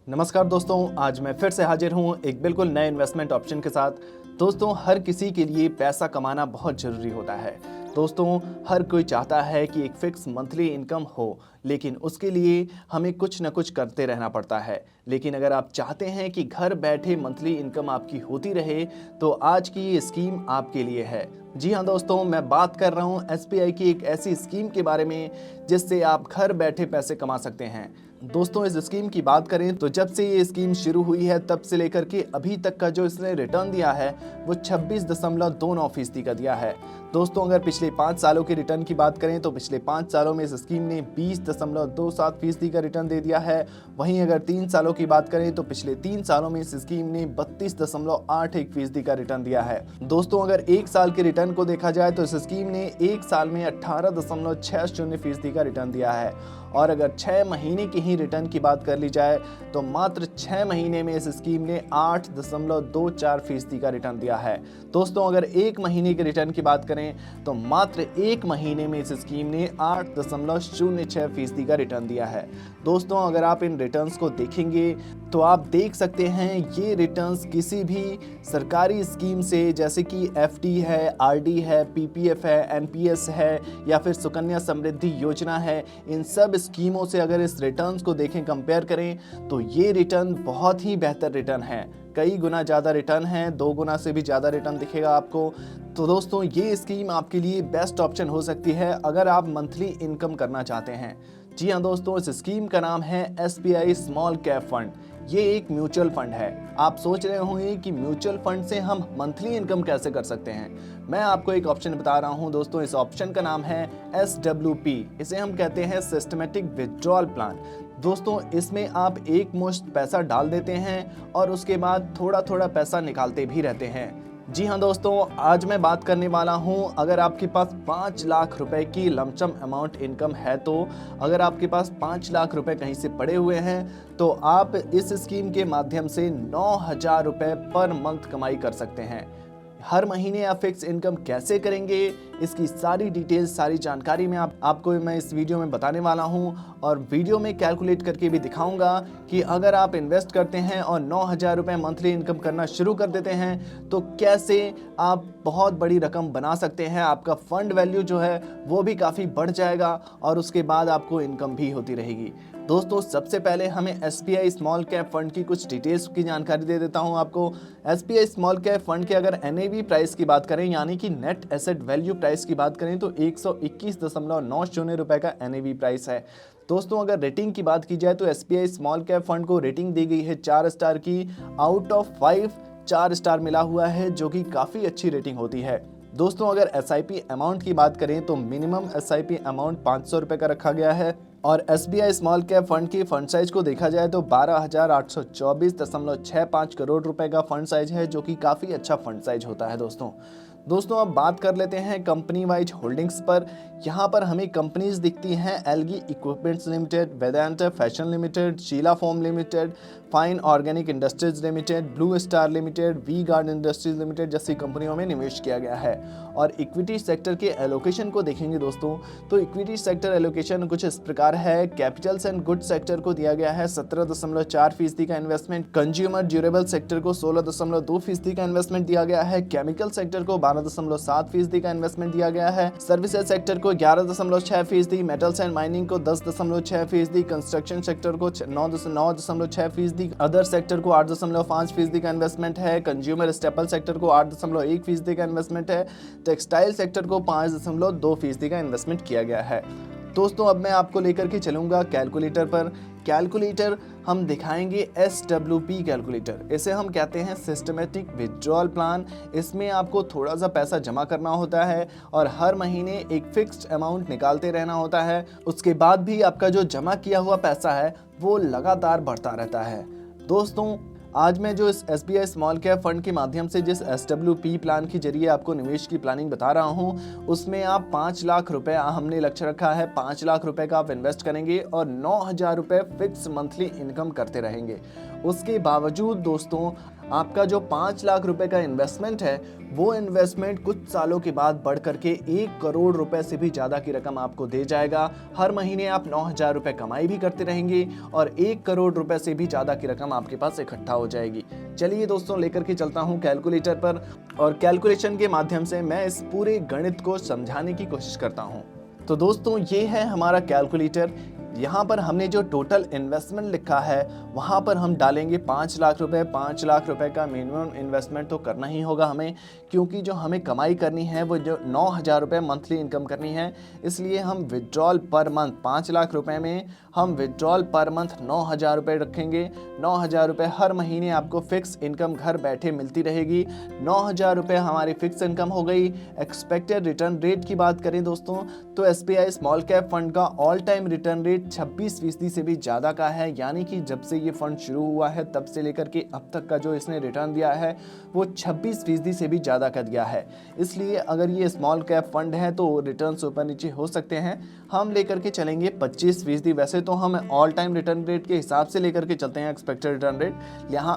नमस्कार दोस्तों, आज मैं फिर से हाजिर हूँ एक बिल्कुल नए इन्वेस्टमेंट ऑप्शन के साथ। दोस्तों, हर किसी के लिए पैसा कमाना बहुत ज़रूरी होता है। दोस्तों, हर कोई चाहता है कि एक फिक्स मंथली इनकम हो, लेकिन उसके लिए हमें कुछ ना कुछ करते रहना पड़ता है। लेकिन अगर आप चाहते हैं कि घर बैठे मंथली इनकम आपकी होती रहे, तो आज की ये स्कीम आपके लिए है। जी हाँ दोस्तों, मैं बात कर रहा हूँ एसबीआई की एक ऐसी स्कीम के बारे में जिससे आप घर बैठे पैसे कमा सकते हैं। दोस्तों, इस स्कीम की बात करें तो जब से ये स्कीम शुरू हुई है तब से लेकर के अभी तक का जो इसने रिटर्न दिया है वो 26.29% का दिया है। दोस्तों, अगर पिछले 5 सालों के रिटर्न की बात करें तो पिछले 5 सालों में इस स्कीम ने 20.27% का रिटर्न दे दिया है। वहीं अगर 3 सालों की बात करें तो पिछले 3 सालों में इस स्कीम ने 32.81% का रिटर्न दिया है। दोस्तों, अगर 1 साल के रिटर्न को देखा जाए तो इस स्कीम ने 1 साल में 18.60% का रिटर्न दिया है। और अगर 6 महीने की ही रिटर्न की बात कर ली जाए तो मात्र 6 महीने में इस स्कीम ने 8.24% का रिटर्न दिया है। दोस्तों, अगर 1 महीने के रिटर्न की बात करें तो मात्र 1 महीने में इस स्कीम ने 8.06% का रिटर्न दिया है। दोस्तों, अगर आप इन रिटर्न्स को देखेंगे तो आप देख सकते हैं ये रिटर्न्स किसी भी सरकारी स्कीम से, जैसे कि एफडी है, आरडी है, पीपीएफ है, एनपीएस है या फिर सुकन्या समृद्धि योजना है, इन सब स्कीमों से अगर इस रिटर्न्स को देखें, कंपेयर करें तो ये रिटर्न बहुत ही बेहतर रिटर्न है। कई गुना ज़्यादा रिटर्न है, 2 गुना से भी ज़्यादा रिटर्न दिखेगा आपको। तो दोस्तों, ये स्कीम आपके लिए बेस्ट ऑप्शन हो सकती है अगर आप मंथली इनकम करना चाहते हैं। जी हाँ दोस्तों, इस स्कीम का नाम है एसबीआई स्मॉल कैप फंड। ये एक म्यूचुअल फंड है। आप सोच रहे होंगे कि म्यूचुअल फंड से हम मंथली इनकम कैसे कर सकते हैं। मैं आपको एक ऑप्शन बता रहा हूं दोस्तों। इस ऑप्शन का नाम है SWP। इसे हम कहते हैं सिस्टमेटिक विथड्रॉल प्लान। दोस्तों, इसमें आप एक मुश्त पैसा डाल देते हैं और उसके बाद थोड़ा थोड़ा पैसा निकालते भी रहते हैं। जी हाँ दोस्तों, आज मैं बात करने वाला हूँ, अगर आपके पास 5 लाख रुपए की लमसम अमाउंट इनकम है, तो अगर आपके पास 5 लाख रुपए कहीं से पड़े हुए हैं तो आप इस स्कीम के माध्यम से 9,000 रुपए पर मंथ कमाई कर सकते हैं। हर महीने आप फिक्स इनकम कैसे करेंगे, इसकी सारी डिटेल्स, सारी जानकारी मैं आपको इस वीडियो में बताने वाला हूं। और वीडियो में कैलकुलेट करके भी दिखाऊंगा कि अगर आप इन्वेस्ट करते हैं और 9,000 रुपये मंथली इनकम करना शुरू कर देते हैं तो कैसे आप बहुत बड़ी रकम बना सकते हैं। आपका फंड वैल्यू जो है वो भी काफ़ी बढ़ जाएगा और उसके बाद आपको इनकम भी होती रहेगी। दोस्तों, सबसे पहले हमें एसबीआई स्मॉल कैप फंड की कुछ डिटेल्स की जानकारी दे देता हूं आपको। एसबीआई स्मॉल कैप फंड के अगर एनएवी प्राइस की बात करें, यानी कि नेट एसेट वैल्यू प्राइस की बात करें, तो 121.90 रुपए का एनएवी प्राइस है। दोस्तों, अगर रेटिंग की बात की जाए तो एसबीआई स्मॉल कैप फंड को रेटिंग दी गई है 4 स्टार की। आउट ऑफ 5 4 स्टार मिला हुआ है, जो कि काफ़ी अच्छी रेटिंग होती है। दोस्तों, अगर एसआईपी अमाउंट की बात करें तो मिनिमम एसआईपी अमाउंट 500 रुपये का रखा गया है। और एसबीआई स्मॉल कैप फंड की फंड साइज को देखा जाए तो 12,824.65 करोड़ रुपए का फंड साइज है, जो कि काफ़ी अच्छा फंड साइज होता है। दोस्तों, अब बात कर लेते हैं कंपनी वाइज होल्डिंग्स पर। यहाँ पर हमें कंपनीज दिखती हैं Elgi equipments limited, Vedanta fashion limited, Sheela foam limited, fine organic industries limited, blue star limited, V guard industries limited जैसी कंपनियों में निवेश किया गया है। और इक्विटी सेक्टर के एलोकेशन को देखेंगे दोस्तों, तो इक्विटी सेक्टर एलोकेशन कुछ इस प्रकार है। कैपिटल्स एंड गुड सेक्टर को दिया गया है 17.4% का इन्वेस्टमेंट, कंज्यूमर ड्यूरेबल सेक्टर को 16.2% का इन्वेस्टमेंट दिया गया है, केमिकल सेक्टर को 12.7% का इन्वेस्टमेंट दिया गया है, सर्विसेज सेक्टर को 11.6%, मेटल्स एंड माइनिंग को 10.6%, कंस्ट्रक्शन सेक्टर को 9.6%, अदर सेक्टर को 8.5% का इन्वेस्टमेंट है, कंज्यूमर स्टेपल सेक्टर को 8.1% का इन्वेस्टमेंट है, टेक्सटाइल सेक्टर को 5.2% का इन्वेस्टमेंट किया गया है। दोस्तों, अब मैं आपको लेकर के चलूंगा कैलकुलेटर पर। कैलकुलेटर हम दिखाएंगे SWP कैलकुलेटर। इसे हम कहते हैं सिस्टमेटिक विथड्रॉल प्लान। इसमें आपको थोड़ा सा पैसा जमा करना होता है और हर महीने एक फिक्स्ड अमाउंट निकालते रहना होता है। उसके बाद भी आपका जो जमा किया हुआ पैसा है वो लगातार बढ़ता रहता है। दोस्तों, आज मैं जो इस एसबीआई स्मॉल कैप फंड के माध्यम से जिस SWP प्लान के जरिए आपको निवेश की प्लानिंग बता रहा हूं, उसमें आप 5 लाख रुपए, हमने लक्ष्य रखा है 5 लाख रुपए का आप इन्वेस्ट करेंगे और 9,000 रुपए फिक्स मंथली इनकम करते रहेंगे। उसके बावजूद दोस्तों, आपका जो 5 लाख रुपए का इन्वेस्टमेंट है वो इन्वेस्टमेंट कुछ सालों के बाद बढ़ करके 1 करोड़ रुपए से भी ज़्यादा की रकम आपको दे जाएगा। हर महीने आप 9,000 रुपए कमाई भी करते रहेंगे और 1 करोड़ रुपए से भी ज़्यादा की रकम आपके पास इकट्ठा हो जाएगी। चलिए दोस्तों, लेकर के चलता हूँ कैलकुलेटर पर और कैलकुलेशन के माध्यम से मैं इस पूरे गणित को समझाने की कोशिश करता हूँ। तो दोस्तों, ये है हमारा कैलकुलेटर। यहाँ पर हमने जो टोटल इन्वेस्टमेंट लिखा है वहाँ पर हम डालेंगे 5 लाख रुपए। 5 लाख रुपए का मिनिमम इन्वेस्टमेंट तो करना ही होगा हमें, क्योंकि जो हमें कमाई करनी है वो जो 9,000 रुपये मंथली इनकम करनी है। इसलिए हम विड्रॉल पर मंथ 5 लाख रुपए में हम विड्रॉल पर मंथ 9,000 रुपये रखेंगे। 9,000 रुपये हर महीने आपको फिक्स इनकम घर बैठे मिलती रहेगी। 9,000 रुपये हमारी फिक्स इनकम हो गई। एक्सपेक्टेड रिटर्न रेट की बात करें दोस्तों, तो SBI स्मॉल कैप फंड का ऑल टाइम रिटर्न रेट 26% से भी ज़्यादा का है। यानी कि जब से ये फंड शुरू हुआ है तब से लेकर के अब तक का जो इसने रिटर्न दिया है वो 26% से भी ज़्यादा का दिया है। इसलिए अगर ये स्मॉल कैप फंड है तो रिटर्न्स ऊपर नीचे हो सकते हैं। हम लेकर के चलेंगे 25%। वैसे तो हम ऑल टाइम रिटर्न रेट के हिसाब से लेकर के चलते हैं एक्सपेक्टेड रिटर्न रेट।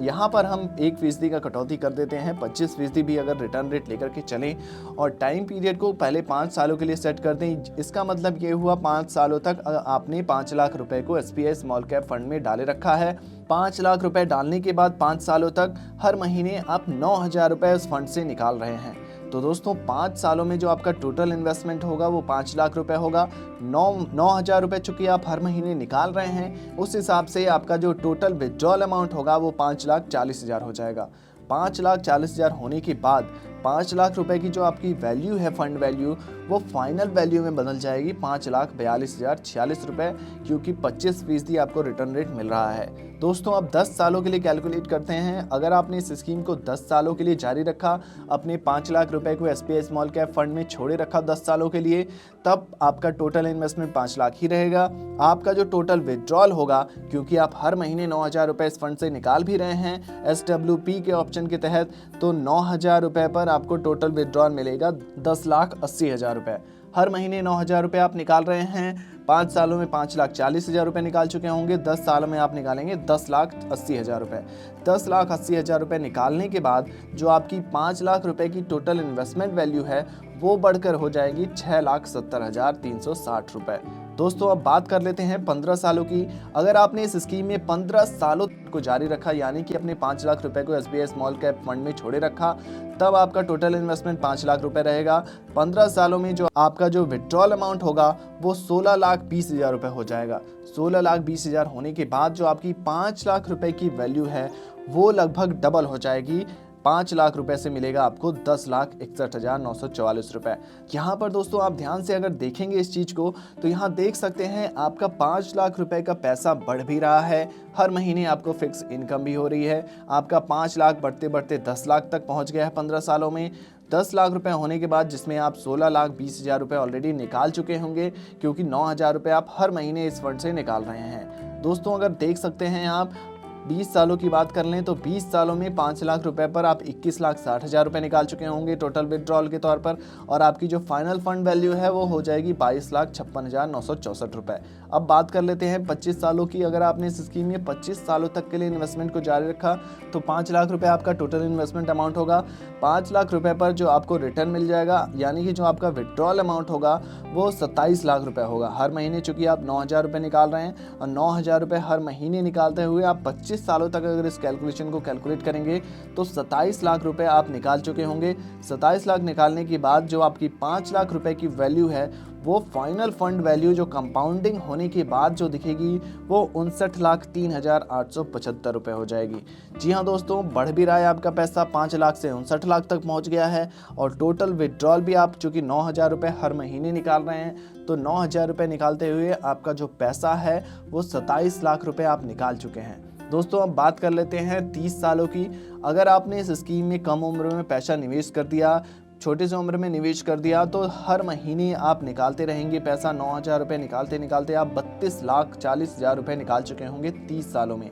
यहाँ पर हम 1% का कटौती कर देते हैं। 25% भी अगर रिटर्न रेट लेकर के चलें और टाइम पीरियड को पहले 5 सालों के लिए सेट कर दें। इसका मतलब ये हुआ 5 सालों तक आपने 5 लाख रुपए को SBI स्मॉल कैप फंड में डाले रखा है। 5 लाख रुपए डालने के बाद 5 सालों तक हर महीने आप 9,000 रुपए उस फंड से निकाल रहे हैं। तो दोस्तों, 5 सालों में जो आपका टोटल इन्वेस्टमेंट होगा वो 5 लाख रुपए होगा। 9,000 रुपए चूंकि आप हर महीने निकाल रहे हैं, उस हिसाब से आपका जो टोटल विड्रॉल अमाउंट होगा वो 5,40,000 हो जाएगा। 5,40,000 होने के बाद 5 लाख रुपए की जो आपकी वैल्यू है, फंड वैल्यू, वो फाइनल वैल्यू में बदल जाएगी 5,42,046 रुपए, क्योंकि 25% आपको रिटर्न रेट मिल रहा है। दोस्तों, अब 10 सालों के लिए कैलकुलेट करते हैं। अगर आपने इस स्कीम को 10 सालों के लिए जारी रखा, अपने 5 लाख रुपए को SBI स्मॉल कैप फंड में छोड़े रखा 10 सालों के लिए, तब आपका टोटल इन्वेस्टमेंट 5 लाख ही रहेगा। आपका जो टोटल विड्रॉल होगा, क्योंकि आप हर महीने 9,000 रुपए इस फंड से निकाल भी रहे हैं SWP के ऑप्शन के तहत, तो 9,000 रुपए पर आपको टोटल विड्रॉल मिलेगा 10,80,000 रुपए। हर महीने 9,000 रुपए आप निकाल रहे हैं। 5 सालों में 5,40,000 रुपए निकाल चुके होंगे। 10 सालों में आप निकालेंगे 10,80,000 रुपए। 10,80,000 रुपए निकालने के बाद जो आपकी 5 लाख रुपए की टोटल इन्वेस्टमेंट वैल्यू है वो बढ़कर हो जाएगी 6,70,360 रुपए। दोस्तों, अब बात कर लेते हैं 15 सालों की। अगर आपने इस स्कीम में 15 सालों को जारी रखा, यानी कि अपने 5 लाख रुपए को SBI स्मॉल कैप फंड में छोड़े रखा, तब आपका टोटल इन्वेस्टमेंट 5 लाख रुपए रहेगा। 15 सालों में जो आपका जो विड्रॉल अमाउंट होगा वो 16,20,000 रुपए हो जाएगा। 16,20,000 होने के बाद जो आपकी 5 लाख रुपए की वैल्यू है वो लगभग डबल हो जाएगी। 5 लाख रुपए से मिलेगा आपको 10,61,944 रुपए। यहाँ पर दोस्तों, आप ध्यान से अगर देखेंगे इस चीज को, तो यहाँ देख सकते हैं आपका 5 लाख रुपए का पैसा बढ़ भी रहा है। हर महीने आपको फिक्स इनकम भी हो रही है। आपका 5 लाख बढ़ते बढ़ते 10 लाख तक पहुँच गया है 15 सालों में। 10 लाख रुपए होने के बाद जिसमें आप 16,20,000 रुपए ऑलरेडी निकाल चुके होंगे, क्योंकि 9,000 रुपए आप हर महीने इस फंड से निकाल रहे हैं। दोस्तों, अगर देख सकते हैं आप 20 सालों की बात कर लें तो 20 सालों में 5 लाख रुपए पर आप 21,60,000 रुपए निकाल चुके होंगे टोटल विड्रॉल के तौर पर, और आपकी जो फाइनल फंड वैल्यू है वो हो जाएगी 22,56,964 रुपए। अब बात कर लेते हैं 25 सालों की। अगर आपने इस स्कीम में 25 सालों तक के लिए इन्वेस्टमेंट को जारी रखा तो 5 लाख रुपए आपका टोटल इन्वेस्टमेंट अमाउंट होगा। 5 लाख रुपए पर जो आपको रिटर्न मिल जाएगा, यानी कि जो आपका विड्रॉल अमाउंट होगा वो 27 लाख रुपए होगा। हर महीने चूंकि आप 9,000 रुपए निकाल रहे हैं और 9,000 रुपए हर महीने निकालते हुए आप 25 सालों तक अगर इस कैलकुलेशन को कैलकुलेट करेंगे तो 27 लाख रुपए आप निकाल चुके होंगे। 27 लाख निकालने के बाद जो आपकी 5 लाख रुपए की वैल्यू है वो फाइनल फंड वैल्यू जो कंपाउंडिंग होने के बाद जो दिखेगी वो 59,03,875 रुपए हो जाएगी। जी हाँ दोस्तों, बढ़ भी रहा है आपका पैसा, 5 लाख से 59 लाख तक पहुंच गया है। और टोटल विड्रॉल भी आप चूंकि 9,000 रुपए हर महीने निकाल रहे हैं, तो 9,000 रुपए निकालते हुए आपका जो पैसा है वो 27 लाख रुपए आप निकाल चुके हैं। दोस्तों, अब बात कर लेते हैं 30 सालों की। अगर आपने इस स्कीम में कम उम्र में पैसा निवेश कर दिया, छोटे से उम्र में निवेश कर दिया, तो हर महीने आप निकालते रहेंगे पैसा। 9,000 रुपये निकालते निकालते आप 32,40,000 रुपये निकाल चुके होंगे 30 सालों में।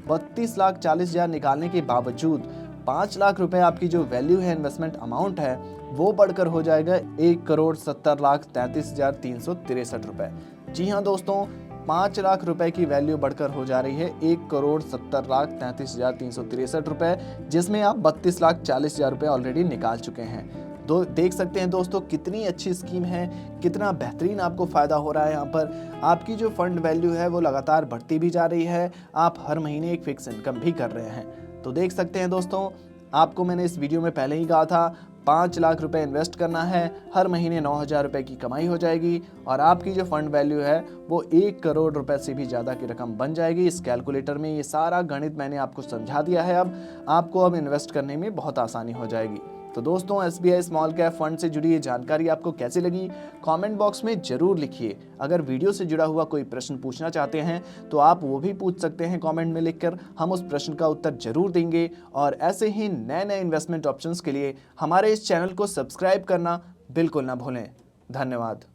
32,40,000 निकालने के बावजूद 5 लाख रुपए आपकी जो वैल्यू है, इन्वेस्टमेंट अमाउंट है, वो बढ़कर हो जाएगा 1,70,33,363 रुपए। जी हाँ दोस्तों, 5 लाख रुपए की वैल्यू बढ़कर हो जा रही है 1,70,33,363 रुपए, जिसमें आप 32,40,000 रुपए ऑलरेडी निकाल चुके हैं। देख सकते हैं दोस्तों कितनी अच्छी स्कीम है, कितना बेहतरीन आपको फ़ायदा हो रहा है। यहाँ पर आपकी जो फंड वैल्यू है वो लगातार बढ़ती भी जा रही है, आप हर महीने एक फिक्स इनकम भी कर रहे हैं। तो देख सकते हैं दोस्तों, आपको मैंने इस वीडियो में पहले ही कहा था 5 लाख रुपए इन्वेस्ट करना है, हर महीने 9,000 रुपए की कमाई हो जाएगी और आपकी जो फंड वैल्यू है वो 1 करोड़ रुपए से भी ज़्यादा की रकम बन जाएगी। इस कैलकुलेटर में ये सारा गणित मैंने आपको समझा दिया है। अब आपको इन्वेस्ट करने में बहुत आसानी हो जाएगी। तो दोस्तों, SBI स्मॉल कैप फंड से जुड़ी ये जानकारी आपको कैसी लगी, कमेंट बॉक्स में ज़रूर लिखिए। अगर वीडियो से जुड़ा हुआ कोई प्रश्न पूछना चाहते हैं तो आप वो भी पूछ सकते हैं कमेंट में लिखकर, हम उस प्रश्न का उत्तर जरूर देंगे। और ऐसे ही नए नए इन्वेस्टमेंट ऑप्शंस के लिए हमारे इस चैनल को सब्सक्राइब करना बिल्कुल ना भूलें। धन्यवाद।